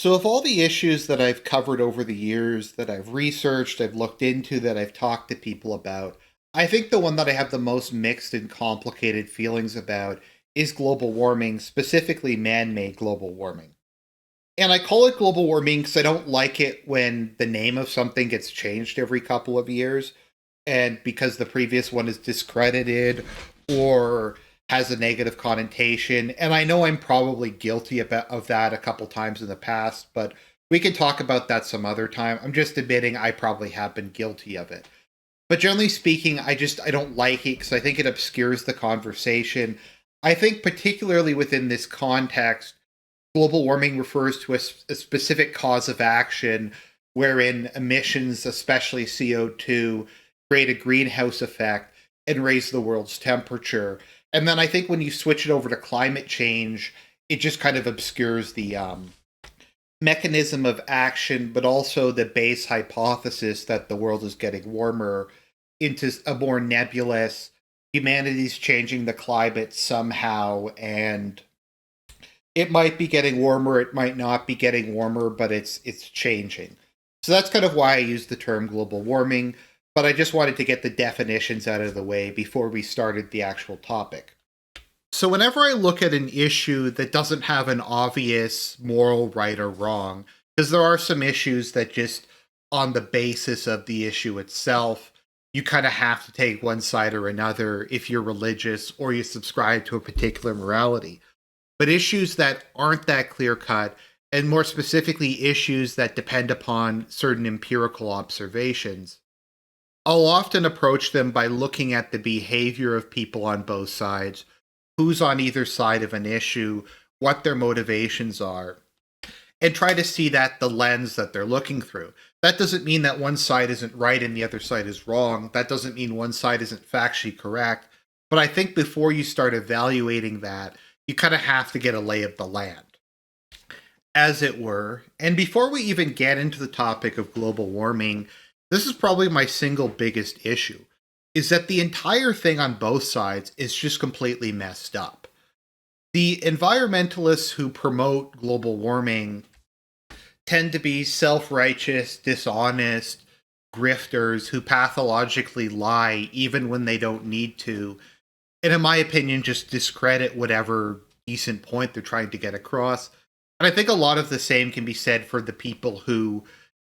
So, of all the issues that I've covered over the years, that I've researched, I've looked into, that I've talked to people about, I think the one that I have the most mixed and complicated feelings about is global warming, specifically man made global warming. And I call it global warming because I don't like it when the name of something gets changed every couple of years and because the previous one is discredited or has a negative connotation. And I know I'm probably guilty of that a couple times in the past, but we can talk about that some other time. I'm just admitting I probably have been guilty of it. But generally speaking, I don't like it because I think it obscures the conversation. I think particularly within this context, global warming refers to a specific cause of action wherein emissions, especially CO2, create a greenhouse effect and raise the world's temperature. And then I think when you switch it over to climate change, it just kind of obscures the mechanism of action, but also the base hypothesis that the world is getting warmer into a more nebulous humanity's changing the climate somehow, and it might be getting warmer, it might not be getting warmer, but it's changing. So that's kind of why I use the term global warming, but I just wanted to get the definitions out of the way before we started the actual topic. So whenever I look at an issue that doesn't have an obvious moral right or wrong, because there are some issues that just on the basis of the issue itself, you kind of have to take one side or another if you're religious or you subscribe to a particular morality. But issues that aren't that clear cut, and more specifically, issues that depend upon certain empirical observations, I'll often approach them by looking at the behavior of people on both sides, who's on either side of an issue, what their motivations are, and try to see that the lens that they're looking through. That doesn't mean that one side isn't right and the other side is wrong. That doesn't mean one side isn't factually correct. But I think before you start evaluating that, you kind of have to get a lay of the land, as it were. And before we even get into the topic of global warming, this is probably my single biggest issue, is that the entire thing on both sides is just completely messed up. The environmentalists who promote global warming tend to be self-righteous, dishonest, grifters who pathologically lie even when they don't need to, and in my opinion, just discredit whatever decent point they're trying to get across. And I think a lot of the same can be said for the people who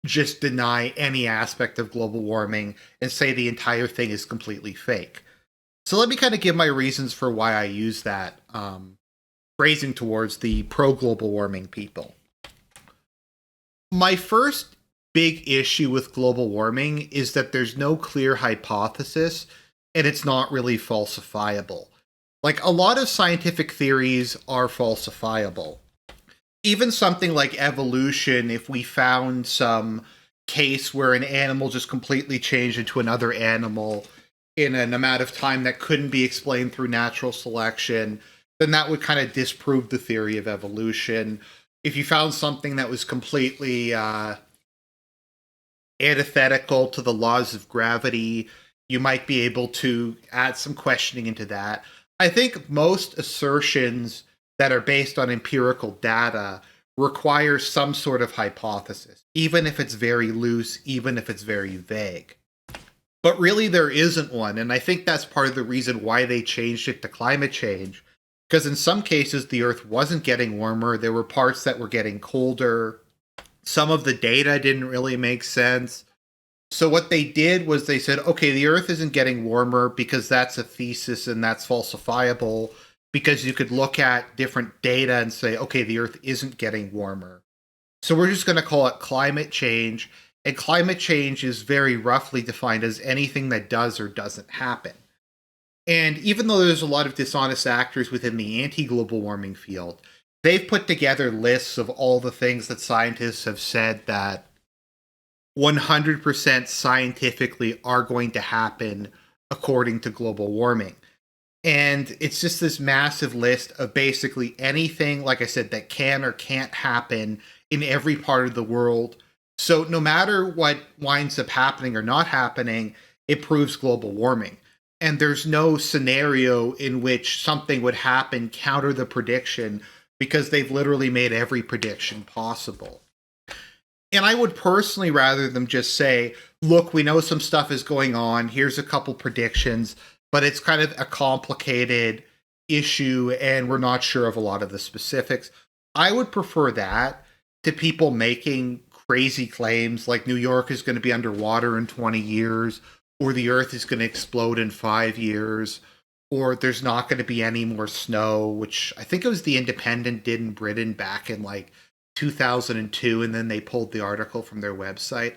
just deny any aspect of global warming and say the entire thing is completely fake. So let me kind of give my reasons for why I use that phrasing towards the pro-global warming people. My first big issue with global warming is that there's no clear hypothesis and it's not really falsifiable. Like, a lot of scientific theories are falsifiable. Even something like evolution, if we found some case where an animal just completely changed into another animal in an amount of time that couldn't be explained through natural selection, then that would kind of disprove the theory of evolution. If you found something that was completely antithetical to the laws of gravity, you might be able to add some questioning into that. I think most assertions that are based on empirical data require some sort of hypothesis, even if it's very loose, even if it's very vague. But really, there isn't one, and I think that's part of the reason why they changed it to climate change, because in some cases, the Earth wasn't getting warmer, there were parts that were getting colder, some of the data didn't really make sense. So what they did was they said, okay, the Earth isn't getting warmer because that's a thesis and that's falsifiable, because you could look at different data and say, okay, the Earth isn't getting warmer. So we're just going to call it climate change. And climate change is very roughly defined as anything that does or doesn't happen. And even though there's a lot of dishonest actors within the anti-global warming field, they've put together lists of all the things that scientists have said that 100% scientifically are going to happen according to global warming. And it's just this massive list of basically anything, like I said, that can or can't happen in every part of the world. So no matter what winds up happening or not happening, it proves global warming. And there's no scenario in which something would happen counter the prediction because they've literally made every prediction possible. And I would personally rather them just say, look, we know some stuff is going on. Here's a couple predictions, but it's kind of a complicated issue and we're not sure of a lot of the specifics. I would prefer that to people making crazy claims like New York is going to be underwater in 20 years, or the earth is going to explode in 5 years, or there's not going to be any more snow, which I think it was The Independent did in Britain back in like 2002, and then they pulled the article from their website.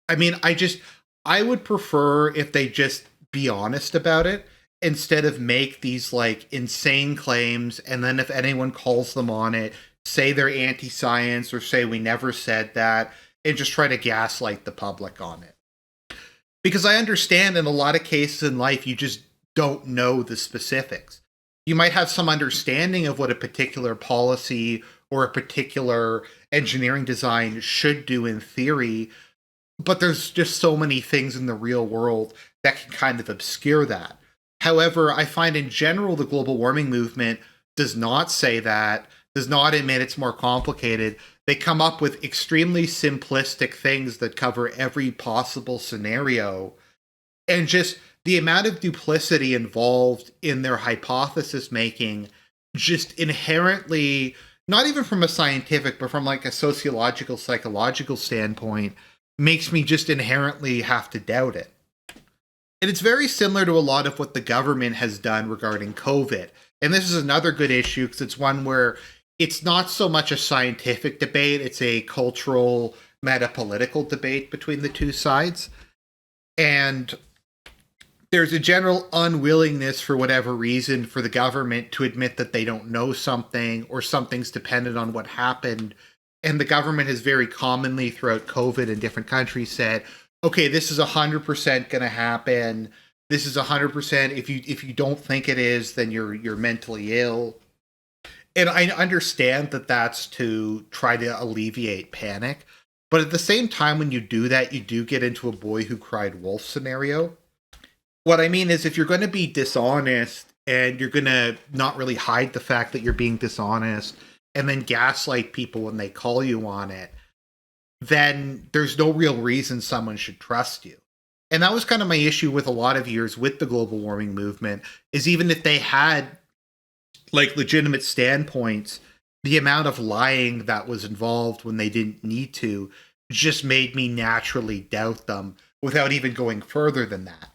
I mean, I would prefer if they just be honest about it instead of make these like insane claims, and then if anyone calls them on it, say they're anti-science or say we never said that, and just try to gaslight the public on it. Because I understand in a lot of cases in life, you just don't know the specifics. You might have some understanding of what a particular policy or a particular engineering design should do in theory, but there's just so many things in the real world that can kind of obscure that. However, I find in general the global warming movement does not say that, does not admit it's more complicated. They come up with extremely simplistic things that cover every possible scenario. And just the amount of duplicity involved in their hypothesis making just inherently, not even from a scientific, but from like a sociological, psychological standpoint, makes me just inherently have to doubt it. And it's very similar to a lot of what the government has done regarding COVID. And this is another good issue because it's one where it's not so much a scientific debate, it's a cultural, meta-political debate between the two sides. And there's a general unwillingness, for whatever reason, for the government to admit that they don't know something or something's dependent on what happened. And the government has very commonly throughout COVID in different countries said, okay, this is 100% going to happen. This is 100%. If you don't think it is, then you're mentally ill. And I understand that that's to try to alleviate panic. But at the same time, when you do that, you do get into a boy who cried wolf scenario. What I mean is, if you're going to be dishonest and you're going to not really hide the fact that you're being dishonest and then gaslight people when they call you on it, then there's no real reason someone should trust you. And that was kind of my issue with a lot of years with the global warming movement, is even if they had like legitimate standpoints, the amount of lying that was involved when they didn't need to just made me naturally doubt them without even going further than that.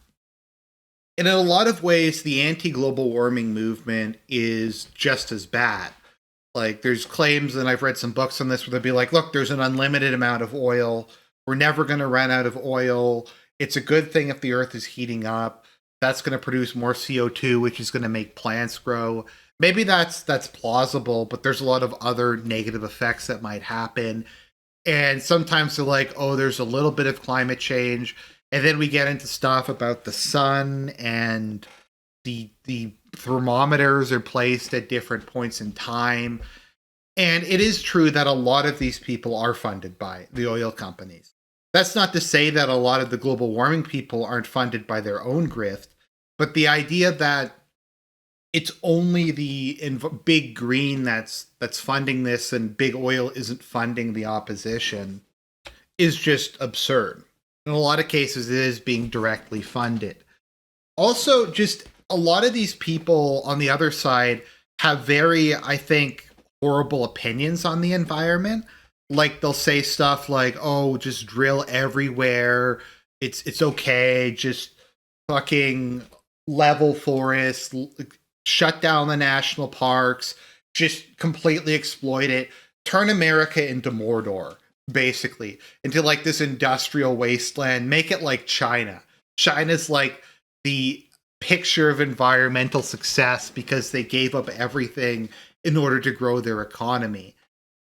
And in a lot of ways, the anti-global warming movement is just as bad. Like, there's claims, and I've read some books on this, where they'll be like, look, there's an unlimited amount of oil. We're never going to run out of oil. It's a good thing if the earth is heating up. That's going to produce more CO2, which is going to make plants grow. Maybe that's plausible, but there's a lot of other negative effects that might happen. And sometimes they're like, oh, there's a little bit of climate change. And then we get into stuff about the sun, and the thermometers are placed at different points in time. And it is true that a lot of these people are funded by the oil companies. That's not to say that a lot of the global warming people aren't funded by their own grift, but the idea that it's only the big green that's funding this and big oil isn't funding the opposition is just absurd. In a lot of cases, it is being directly funded. Also, just a lot of these people on the other side have very, I think, horrible opinions on the environment. Like, they'll say stuff like, oh, just drill everywhere. It's okay. Just fucking level forests, shut down the national parks, just completely exploit it, turn America into Mordor, basically, into like this industrial wasteland, make it like China. China's like the picture of environmental success because they gave up everything in order to grow their economy.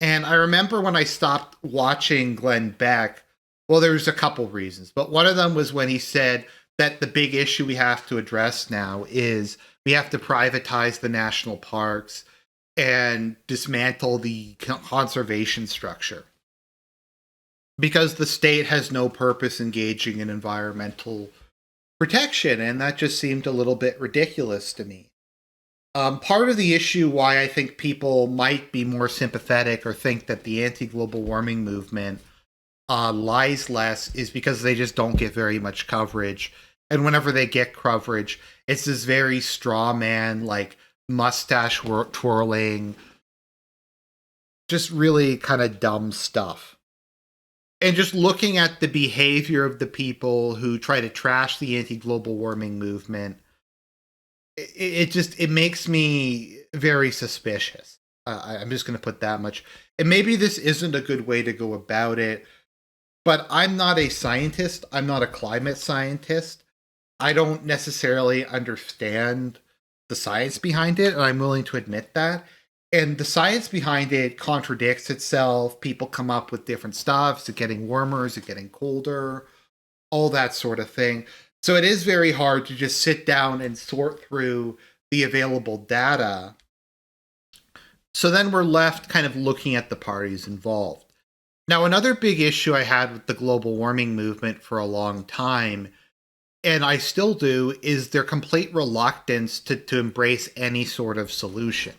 And I remember when I stopped watching Glenn Beck, well, there was a couple reasons, but one of them was when he said that the big issue we have to address now is we have to privatize the national parks and dismantle the conservation structure, because the state has no purpose engaging in environmental protection. And that just seemed a little bit ridiculous to me. Part of the issue why I think people might be more sympathetic or think that the anti-global warming movement lies less is because they just don't get very much coverage. And whenever they get coverage, it's this very straw man, like mustache twirling, just really kind of dumb stuff. And just looking at the behavior of the people who try to trash the anti-global warming movement, it makes me very suspicious. I'm just going to put that much. And maybe this isn't a good way to go about it, but I'm not a scientist. I'm not a climate scientist. I don't necessarily understand the science behind it, and I'm willing to admit that. And the science behind it contradicts itself. People come up with different stuff. Is it getting warmer? Is it getting colder? All that sort of thing. So it is very hard to just sit down and sort through the available data. So then we're left kind of looking at the parties involved. Now, another big issue I had with the global warming movement for a long time, and I still do, is their complete reluctance to embrace any sort of solution.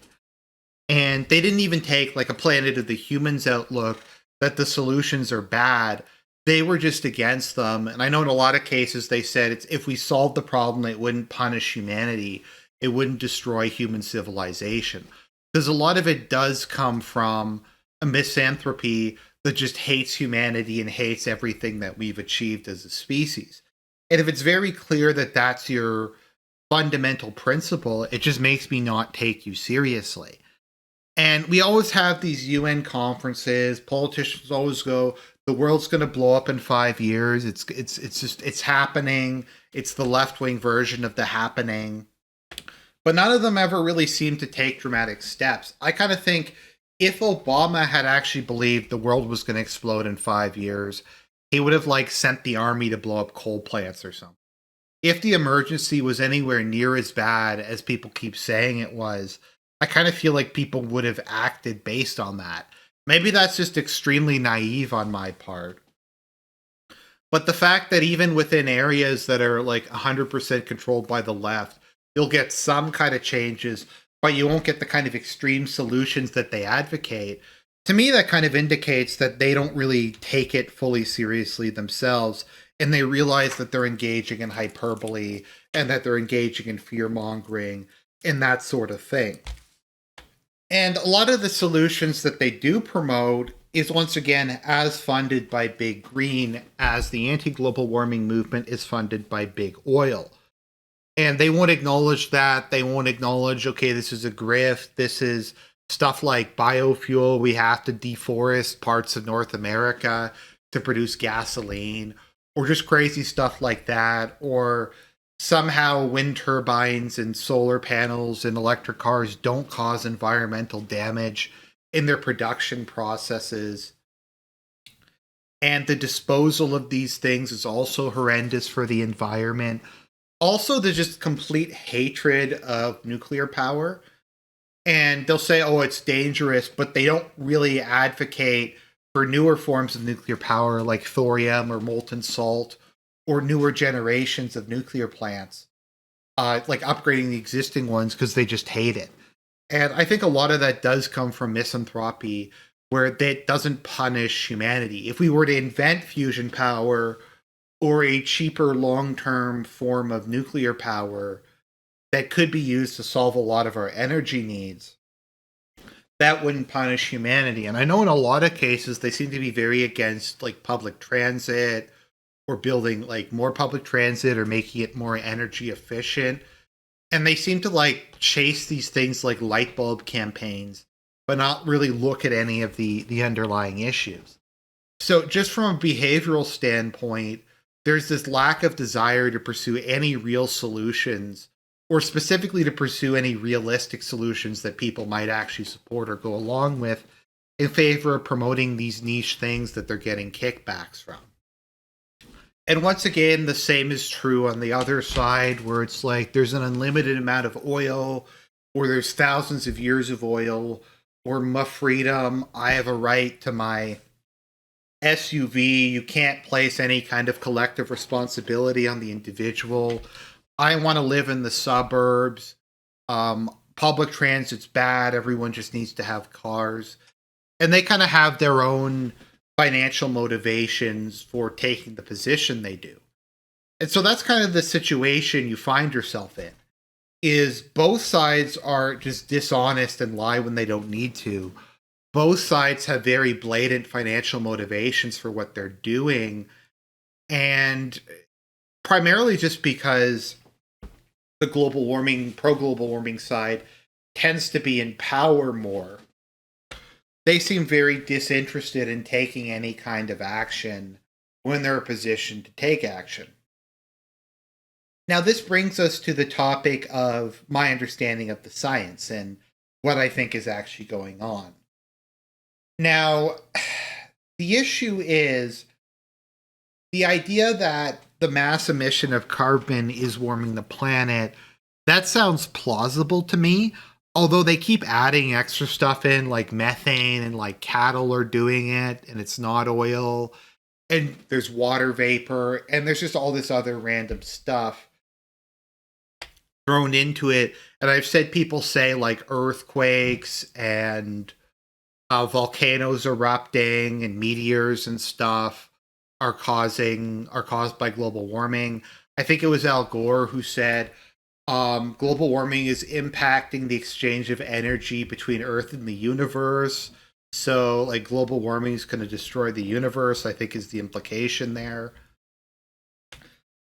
And they didn't even take like a Planet of the Humans outlook that the solutions are bad. They were just against them. And I know in a lot of cases they said it's, if we solved the problem, it wouldn't punish humanity. It wouldn't destroy human civilization. Because a lot of it does come from a misanthropy that just hates humanity and hates everything that we've achieved as a species. And if it's very clear that that's your fundamental principle, it just makes me not take you seriously. And we always have these UN conferences. Politicians always go, "The world's going to blow up in 5 years." It's happening. It's the left wing version of the happening. But none of them ever really seem to take dramatic steps. I kind of think if Obama had actually believed the world was going to explode in 5 years, he would have like sent the army to blow up coal plants or something. If the emergency was anywhere near as bad as people keep saying it was, I kind of feel like people would have acted based on that. Maybe that's just extremely naive on my part. But the fact that even within areas that are like 100% controlled by the left, you'll get some kind of changes, but you won't get the kind of extreme solutions that they advocate. To me, that kind of indicates that they don't really take it fully seriously themselves, and they realize that they're engaging in hyperbole and that they're engaging in fear mongering and that sort of thing. And a lot of the solutions that they do promote is once again as funded by Big Green as the anti-global warming movement is funded by Big Oil. And they won't acknowledge that. They won't acknowledge, okay, this is a grift. This is stuff like biofuel. We have to deforest parts of North America to produce gasoline, or just crazy stuff like that. Or somehow wind turbines and solar panels and electric cars don't cause environmental damage in their production processes. And the disposal of these things is also horrendous for the environment. Also, there's just complete hatred of nuclear power. And they'll say, oh, it's dangerous, but they don't really advocate for newer forms of nuclear power like thorium or molten salt or newer generations of nuclear plants, like upgrading the existing ones because they just hate it. And I think a lot of that does come from misanthropy, where that doesn't punish humanity. If we were to invent fusion power or a cheaper long-term form of nuclear power that could be used to solve a lot of our energy needs, that wouldn't punish humanity. And I know in a lot of cases they seem to be very against like public transit or building like more public transit or making it more energy efficient. And they seem to like chase these things like light bulb campaigns, but not really look at any of the underlying issues. So just from a behavioral standpoint, there's this lack of desire to pursue any real solutions, or specifically to pursue any realistic solutions that people might actually support or go along with, in favor of promoting these niche things that they're getting kickbacks from. And once again, the same is true on the other side, where it's like there's an unlimited amount of oil, or there's thousands of years of oil, or my freedom, I have a right to my SUV. You can't place any kind of collective responsibility on the individual. I want to live in the suburbs. public transit's bad, everyone just needs to have cars. And they kind of have their own financial motivations for taking the position they do. And so that's kind of the situation you find yourself in, is both sides are just dishonest and lie when they don't need to. Both sides have very blatant financial motivations for what they're doing. And primarily just because the pro-global warming side tends to be in power more, they seem very disinterested in taking any kind of action when they're in a position to take action. Now, this brings us to the topic of my understanding of the science and what I think is actually going on. Now, the issue is the idea that the mass emission of carbon is warming the planet. That sounds plausible to me, although they keep adding extra stuff in, like methane, and like cattle are doing it, and it's not oil, and there's water vapor, and there's just all this other random stuff thrown into it. And I've said people say like earthquakes and volcanoes erupting and meteors and stuff are caused by global warming. I think it was Al Gore who said global warming is impacting the exchange of energy between Earth and the universe. So, like, global warming is going to destroy the universe, I think is the implication there.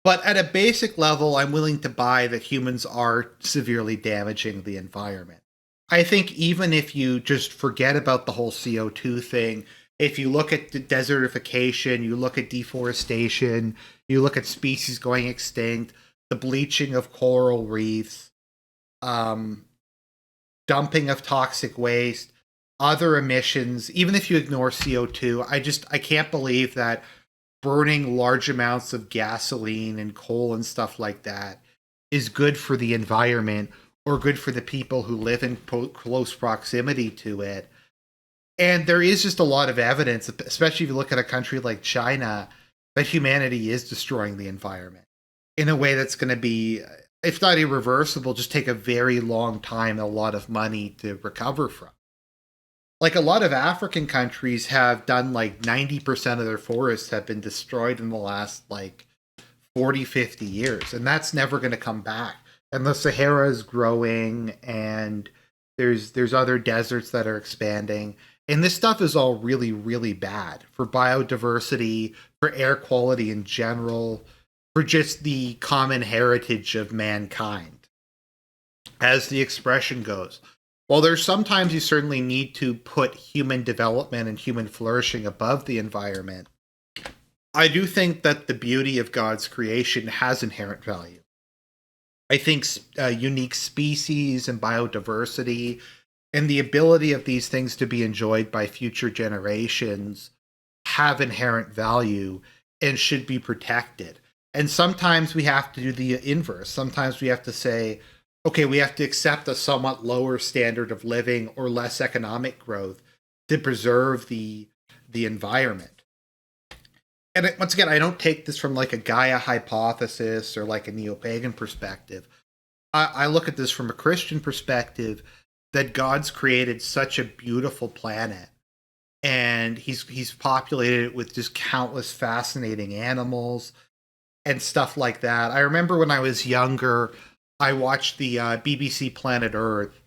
But at a basic level, I'm willing to buy that humans are severely damaging the environment. I think even if you just forget about the whole CO2 thing, if you look at the desertification, you look at deforestation, you look at species going extinct, the bleaching of coral reefs, dumping of toxic waste, other emissions, even if you ignore CO2, I can't believe that burning large amounts of gasoline and coal and stuff like that is good for the environment or good for the people who live in close proximity to it. And there is just a lot of evidence, especially if you look at a country like China, that humanity is destroying the environment in a way that's going to be, if not irreversible, just take a very long time and a lot of money to recover from. Like, a lot of African countries have done like 90% of their forests have been destroyed in the last like 40, 50 years. And that's never going to come back. And the Sahara is growing, and there's other deserts that are expanding. And this stuff is all really, really bad for biodiversity, for air quality in general, for just the common heritage of mankind. As the expression goes, while there's sometimes you certainly need to put human development and human flourishing above the environment, I do think that the beauty of God's creation has inherent value. I think unique species and biodiversity and the ability of these things to be enjoyed by future generations have inherent value and should be protected. And sometimes we have to do the inverse. Sometimes we have to say, okay, we have to accept a somewhat lower standard of living or less economic growth to preserve the environment. And once again, I don't take this from like a Gaia hypothesis or like a neo-pagan perspective. I look at this from a Christian perspective, that God's created such a beautiful planet, and he's populated it with just countless fascinating animals and stuff like that. I remember when I was younger, I watched the BBC Planet Earth,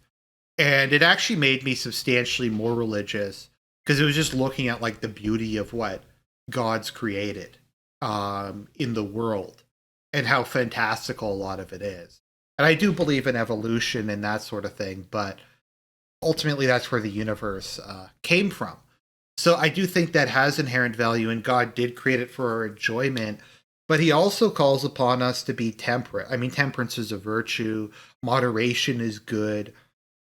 and it actually made me substantially more religious because it was just looking at like the beauty of what God's created in the world and how fantastical a lot of it is. And I do believe in evolution and that sort of thing, but ultimately that's where the universe came from. So I do think that has inherent value, and God did create it for our enjoyment. But he also calls upon us to be temperate. I mean, temperance is a virtue. Moderation is good.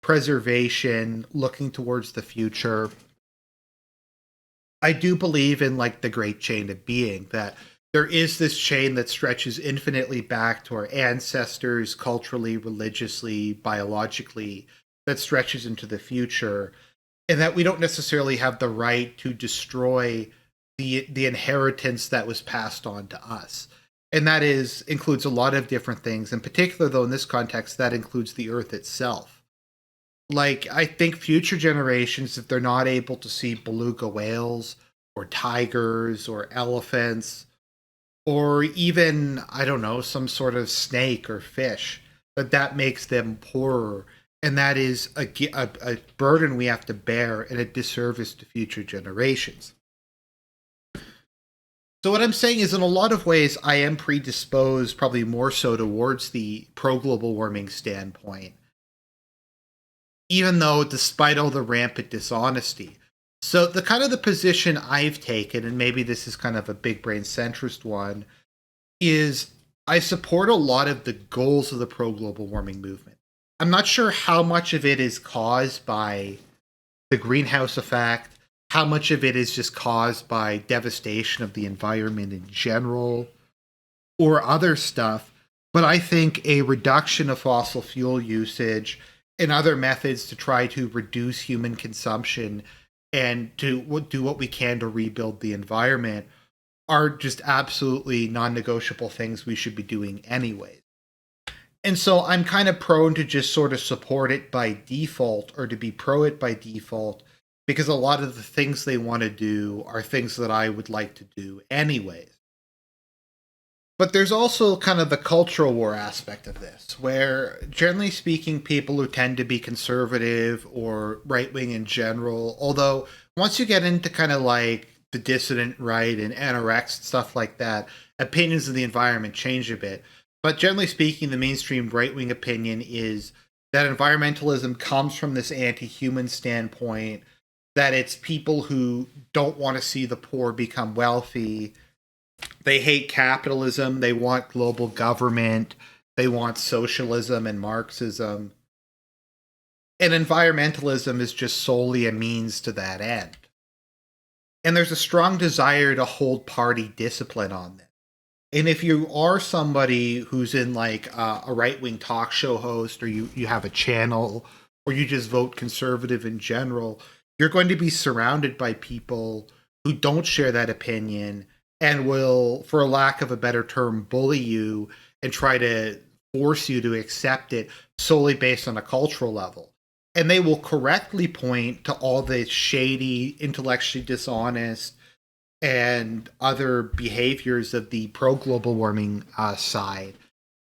Preservation, looking towards the future. I do believe in like the great chain of being, that there is this chain that stretches infinitely back to our ancestors, culturally, religiously, biologically, that stretches into the future, and that we don't necessarily have the right to destroy the inheritance that was passed on to us. And that includes a lot of different things. In particular, though, in this context, that includes the earth itself. Like, I think future generations, if they're not able to see beluga whales or tigers or elephants or even, I don't know, some sort of snake or fish, that makes them poorer. And that is a burden we have to bear and a disservice to future generations. So what I'm saying is, in a lot of ways, I am predisposed, probably more so towards the pro-global warming standpoint, even though despite all the rampant dishonesty. So the kind of the position I've taken, and maybe this is kind of a big brain centrist one, is I support a lot of the goals of the pro-global warming movement. I'm not sure how much of it is caused by the greenhouse effect, how much of it is just caused by devastation of the environment in general, or other stuff. But I think a reduction of fossil fuel usage and other methods to try to reduce human consumption and to do what we can to rebuild the environment are just absolutely non-negotiable things we should be doing anyways. And so I'm kind of prone to just sort of support it by default or to be pro it by default because a lot of the things they want to do are things that I would like to do anyways. But there's also kind of the cultural war aspect of this, where generally speaking, people who tend to be conservative or right wing in general, although once you get into kind of like the dissident right and anorex and stuff like that, opinions of the environment change a bit. But generally speaking, the mainstream right wing opinion is that environmentalism comes from this anti human standpoint, that it's people who don't want to see the poor become wealthy. They hate capitalism. They want global government. They want socialism and Marxism. And environmentalism is just solely a means to that end. And there's a strong desire to hold party discipline on this. And if you are somebody who's in like a right-wing talk show host, or you have a channel, or you just vote conservative in general, you're going to be surrounded by people who don't share that opinion and will, for a lack of a better term, bully you and try to force you to accept it solely based on a cultural level. And they will correctly point to all the shady, intellectually dishonest, and other behaviors of the pro-global warming side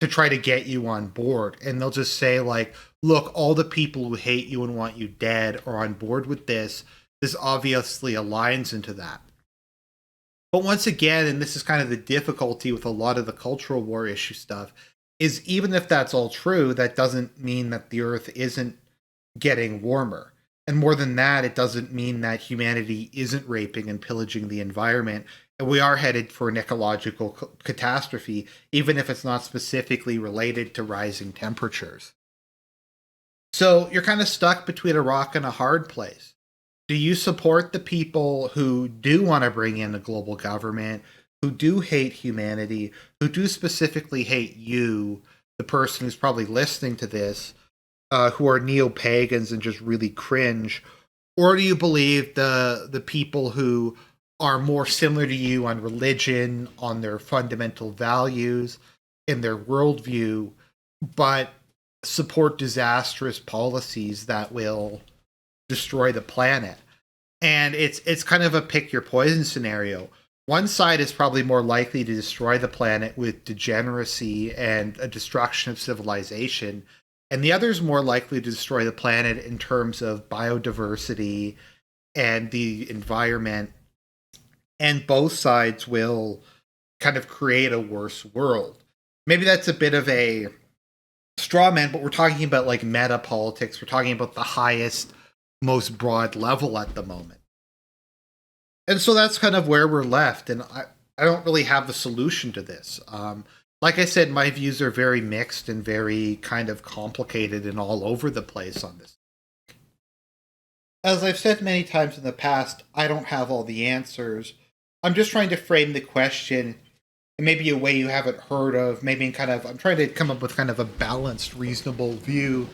to try to get you on board. And they'll just say, like, look, all the people who hate you and want you dead are on board with this. This obviously aligns into that. But once again, and this is kind of the difficulty with a lot of the cultural war issue stuff, is even if that's all true, that doesn't mean that the Earth isn't getting warmer. And more than that, it doesn't mean that humanity isn't raping and pillaging the environment. And we are headed for an ecological catastrophe, even if it's not specifically related to rising temperatures. So you're kind of stuck between a rock and a hard place. Do you support the people who do want to bring in a global government, who do hate humanity, who do specifically hate you, the person who's probably listening to this, who are neo-pagans and just really cringe? Or do you believe the people who are more similar to you on religion, on their fundamental values, in their worldview, but support disastrous policies that will destroy the planet? And it's kind of a pick your poison scenario. One side is probably more likely to destroy the planet with degeneracy and a destruction of civilization, and the other is more likely to destroy the planet in terms of biodiversity and the environment. And both sides will kind of create a worse world. Maybe that's a bit of a straw man, but we're talking about like meta politics. We're talking about the highest, most broad level at the moment. And so that's kind of where we're left. And I don't really have a solution to this. Like I said, my views are very mixed and very kind of complicated and all over the place on this. As I've said many times in the past, I don't have all the answers. I'm just trying to frame the question in maybe a way you haven't heard of. Maybe in kind of, I'm trying to come up with kind of a balanced, reasonable view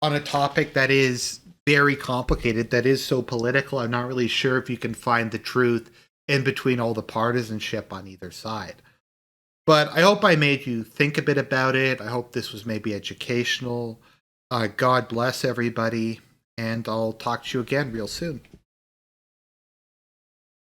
on a topic that is very complicated, that is so political. I'm not really sure if you can find the truth in between all the partisanship on either side. But I hope I made you think a bit about it. I hope this was maybe educational. God bless everybody. and I'll talk to you again real soon.